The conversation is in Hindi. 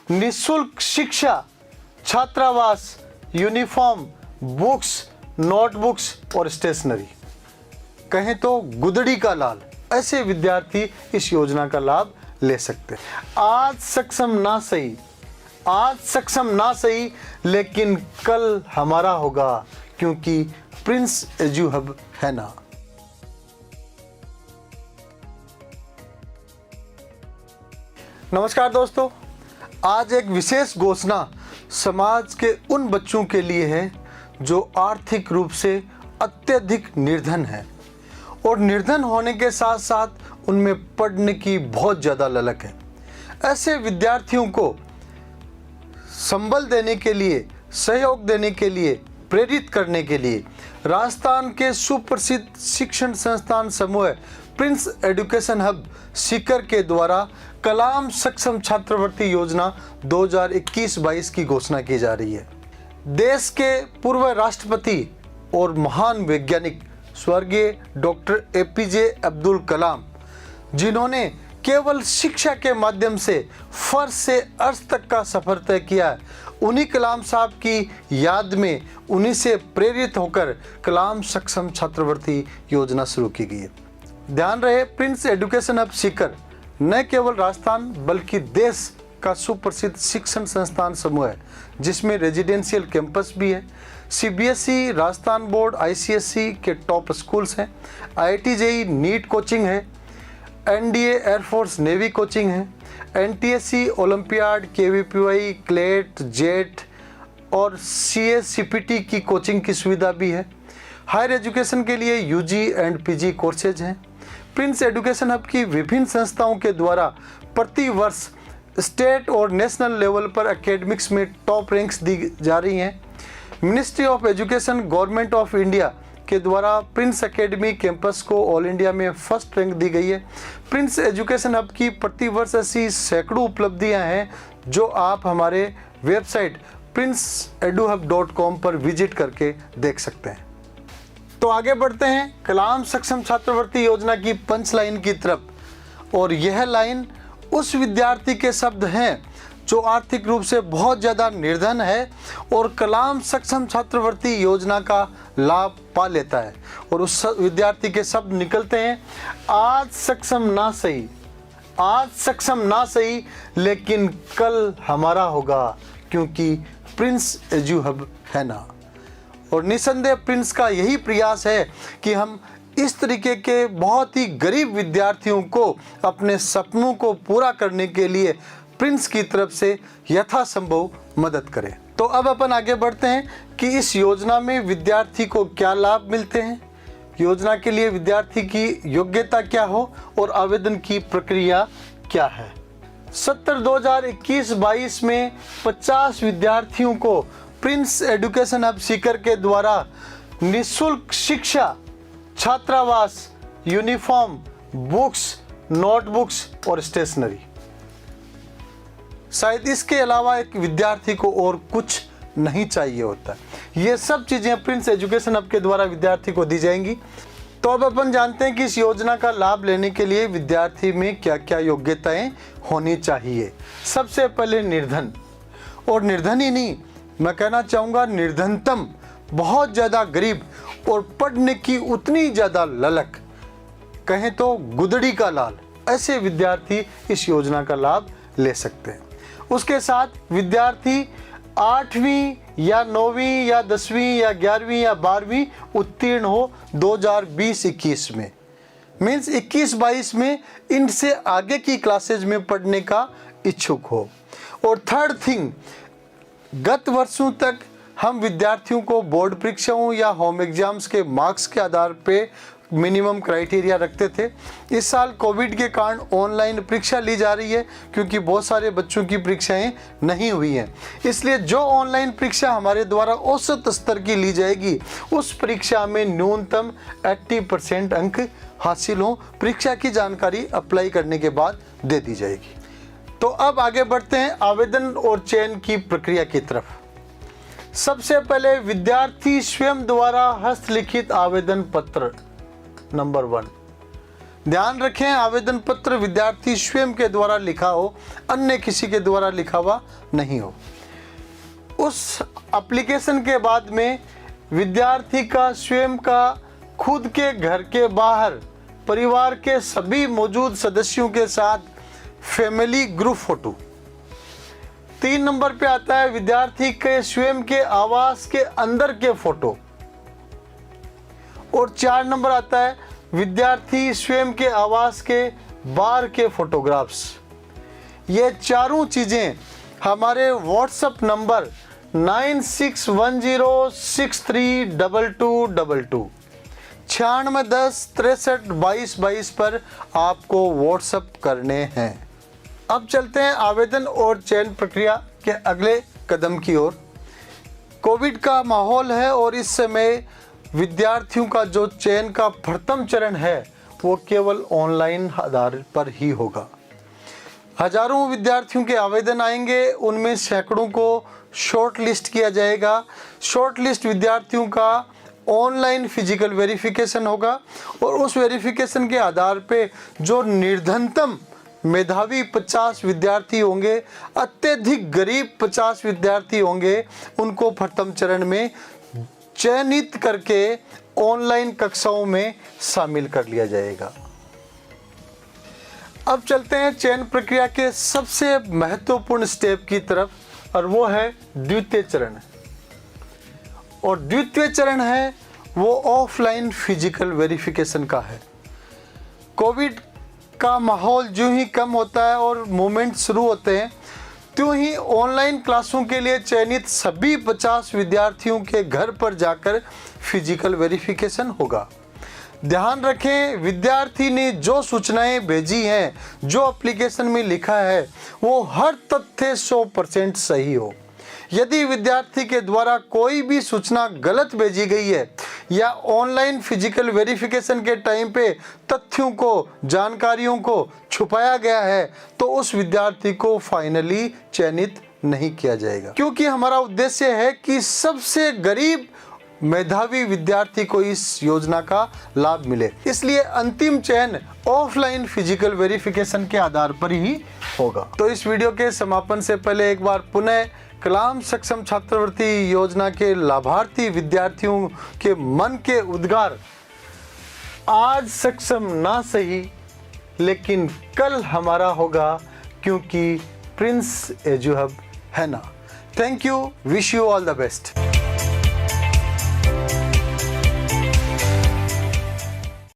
निःशुल्क शिक्षा, छात्रावास, यूनिफॉर्म, बुक्स, नोटबुक्स और स्टेशनरी। कहें तो गुदड़ी का लाल, ऐसे विद्यार्थी इस योजना का लाभ ले सकते हैं। आज सक्षम ना सही लेकिन कल हमारा होगा, क्योंकि प्रिंस एजू हब है ना। नमस्कार दोस्तों, आज एक विशेष घोषणा समाज के उन बच्चों के लिए है जो आर्थिक रूप से अत्यधिक निर्धन है और निर्धन होने के साथ साथ उनमें पढ़ने की बहुत ज़्यादा ललक है। ऐसे विद्यार्थियों को संबल देने के लिए, सहयोग देने के लिए, प्रेरित करने के लिए राजस्थान के सुप्रसिद्ध शिक्षण संस्थान समूह प्रिंस एजुकेशन हब सीकर के द्वारा कलाम सक्षम छात्रवृत्ति योजना 2021-22 की घोषणा की जा रही है। देश के पूर्व राष्ट्रपति और महान वैज्ञानिक स्वर्गीय डॉक्टर एपीजे अब्दुल कलाम, जिन्होंने केवल शिक्षा के माध्यम से फर्ज से अर्थ तक का सफर तय किया है, उन्हीं कलाम साहब की याद में उन्हीं से प्रेरित होकर कलाम सक्षम छात्रवृत्ति योजना शुरू की गई है। ध्यान रहे, प्रिंस एजुकेशन हब सीकर न केवल राजस्थान बल्कि देश का सुप्रसिद्ध शिक्षण संस्थान समूह है, जिसमें रेजिडेंशियल कैंपस भी है। सीबीएसई, राजस्थान बोर्ड, आईसीएसई के टॉप स्कूल्स हैं। आईआईटी जेईई नीट कोचिंग है, एनडीए एयरफोर्स नेवी कोचिंग है, NTSC olympiad, KVPY, CLAT, JET और सीएससीपीटी की कोचिंग की सुविधा भी है। हायर एजुकेशन के लिए यूजी एंड पीजी कोर्सेज हैं। प्रिंस एजुकेशन हब की विभिन्न संस्थाओं के द्वारा प्रति वर्ष स्टेट और नेशनल लेवल पर एकेडमिक्स में टॉप रैंक्स दी जा रही हैं। Ministry of education, government of India के द्वारा प्रिंस एकेडमी कैंपस को ऑल इंडिया में फर्स्ट रैंक दी गई है। प्रिंस एजुकेशन हब की प्रतिवर्ष ऐसी सैकड़ों उपलब्धियां हैं जो आप हमारे वेबसाइट princeeduhub.com पर विजिट करके देख सकते हैं। तो आगे बढ़ते हैं कलाम सक्षम छात्रवृत्ति योजना की पंच लाइन की तरफ, और यह लाइन उस विद्यार्थी के शब्द हैं जो आर्थिक रूप से बहुत ज़्यादा निर्धन है और कलाम सक्षम छात्रवृत्ति योजना का लाभ पा लेता है। और उस विद्यार्थी के शब्द निकलते हैं, आज सक्षम ना सही लेकिन कल हमारा होगा, क्योंकि प्रिंस एजू हब है ना। और निसंदेह प्रिंस का यही प्रयास है कि हम इस तरीके के बहुत ही गरीब विद्यार्थियों को अपने सपनों को पूरा करने के लिए प्रिंस की तरफ से यथासंभव मदद करें। तो अब अपन आगे बढ़ते हैं कि इस योजना में विद्यार्थी को क्या लाभ मिलते हैं, योजना के लिए विद्यार्थी की योग्यता क्या हो और आवेदन की प्रक्रिया क्या है। सत्र 2021-22 में 50 विद्यार्थियों को प्रिंस एजुकेशन हब सीकर के द्वारा निःशुल्क शिक्षा, छात्रावास, यूनिफॉर्म, बुक्स, नोटबुक्स और स्टेशनरी। शायद इसके अलावा एक विद्यार्थी को और कुछ नहीं चाहिए होता। ये सब चीज़ें प्रिंस एजुकेशन हब के द्वारा विद्यार्थी को दी जाएंगी। तो अब अपन जानते हैं कि इस योजना का लाभ लेने के लिए विद्यार्थी में क्या क्या योग्यताएं होनी चाहिए। सबसे पहले निर्धन, और निर्धन ही नहीं, मैं कहना चाहूँगा निर्धनतम, बहुत ज़्यादा गरीब और पढ़ने की उतनी ज़्यादा ललक, कहें तो गुदड़ी का लाल, ऐसे विद्यार्थी इस योजना का लाभ ले सकते हैं। उसके साथ विद्यार्थी 8वीं या 9वीं या 10वीं या 11वीं या 12वीं उत्तीर्ण हो 2020-21 में, मीन्स 21-22 में इनसे आगे की क्लासेज में पढ़ने का इच्छुक हो। और थर्ड थिंग, गत वर्षों तक हम विद्यार्थियों को बोर्ड परीक्षाओं या होम एग्जाम्स के मार्क्स के आधार पे मिनिमम क्राइटेरिया रखते थे। इस साल कोविड के कारण ऑनलाइन परीक्षा ली जा रही है, क्योंकि बहुत सारे बच्चों की परीक्षाएं नहीं हुई हैं। इसलिए जो ऑनलाइन परीक्षा हमारे द्वारा औसत स्तर की ली जाएगी, उस परीक्षा में न्यूनतम 80% अंक हासिल हों। परीक्षा की जानकारी अप्लाई करने के बाद दे दी जाएगी। तो अब आगे बढ़ते हैं आवेदन और चयन की प्रक्रिया की तरफ। सबसे पहले विद्यार्थी स्वयं द्वारा हस्तलिखित आवेदन पत्र नंबर 1। ध्यान रखें, आवेदन पत्र विद्यार्थी स्वयं के द्वारा लिखा हो, अन्य किसी के द्वारा लिखा हुआ नहीं हो। उस एप्लीकेशन के बाद में विद्यार्थी का स्वयं का खुद के घर के बाहर परिवार के सभी मौजूद सदस्यों के साथ फैमिली ग्रुप फोटो। 3 नंबर पे आता है विद्यार्थी के स्वयं के आवास के अंदर के फोटो। और 4 नंबर आता है विद्यार्थी स्वयं के आवास के बाहर के फोटोग्राफ्स। ये चारों चीज़ें हमारे व्हाट्सएप नंबर 9610632222 9610632222 पर आपको व्हाट्सएप करने हैं। अब चलते हैं आवेदन और चयन प्रक्रिया के अगले कदम की ओर। कोविड का माहौल है और इस समय विद्यार्थियों का जो चयन का प्रथम चरण है वो केवल ऑनलाइन आधार पर ही होगा। हजारों विद्यार्थियों के आवेदन आएंगे, उनमें सैकड़ों को शॉर्ट लिस्ट किया जाएगा। शॉर्ट लिस्ट विद्यार्थियों का ऑनलाइन फिजिकल वेरिफिकेशन होगा और उस वेरिफिकेशन के आधार पे जो निर्धनतम मेधावी 50 विद्यार्थी होंगे, अत्यधिक गरीब 50 विद्यार्थी होंगे, उनको प्रथम चरण में चयनित करके ऑनलाइन कक्षाओं में शामिल कर लिया जाएगा। अब चलते हैं चयन प्रक्रिया के सबसे महत्वपूर्ण स्टेप की तरफ और वो है द्वितीय चरण। और द्वितीय चरण है वो ऑफलाइन फिजिकल वेरिफिकेशन का है। कोविड का माहौल जो ही कम होता है और मूवमेंट शुरू होते हैं, त्यों ही ऑनलाइन क्लासों के लिए चयनित सभी 50 विद्यार्थियों के घर पर जाकर फिजिकल वेरिफिकेशन होगा। ध्यान रखें, विद्यार्थी ने जो सूचनाएं भेजी हैं, जो एप्लीकेशन में लिखा है, वो हर तथ्य 100% सही हो। यदि विद्यार्थी के द्वारा कोई भी सूचना गलत भेजी गई है या ऑनलाइन फिजिकल वेरिफिकेशन के टाइम पे तथ्यों को, जानकारियों को छुपाया गया है, तो उस विद्यार्थी को फाइनली चयनित नहीं किया जाएगा, क्योंकि हमारा उद्देश्य है कि सबसे गरीब मेधावी विद्यार्थी को इस योजना का लाभ मिले। इसलिए अंतिम चयन ऑफलाइन फिजिकल वेरिफिकेशन के आधार पर ही होगा। तो इस वीडियो के समापन से पहले एक बार पुनः कलाम सक्षम छात्रवृत्ति योजना के लाभार्थी विद्यार्थियों के मन के उद्गार, आज सक्षम ना सही लेकिन कल हमारा होगा, क्योंकि प्रिंस एजुहब है ना। Thank you, wish you all the best.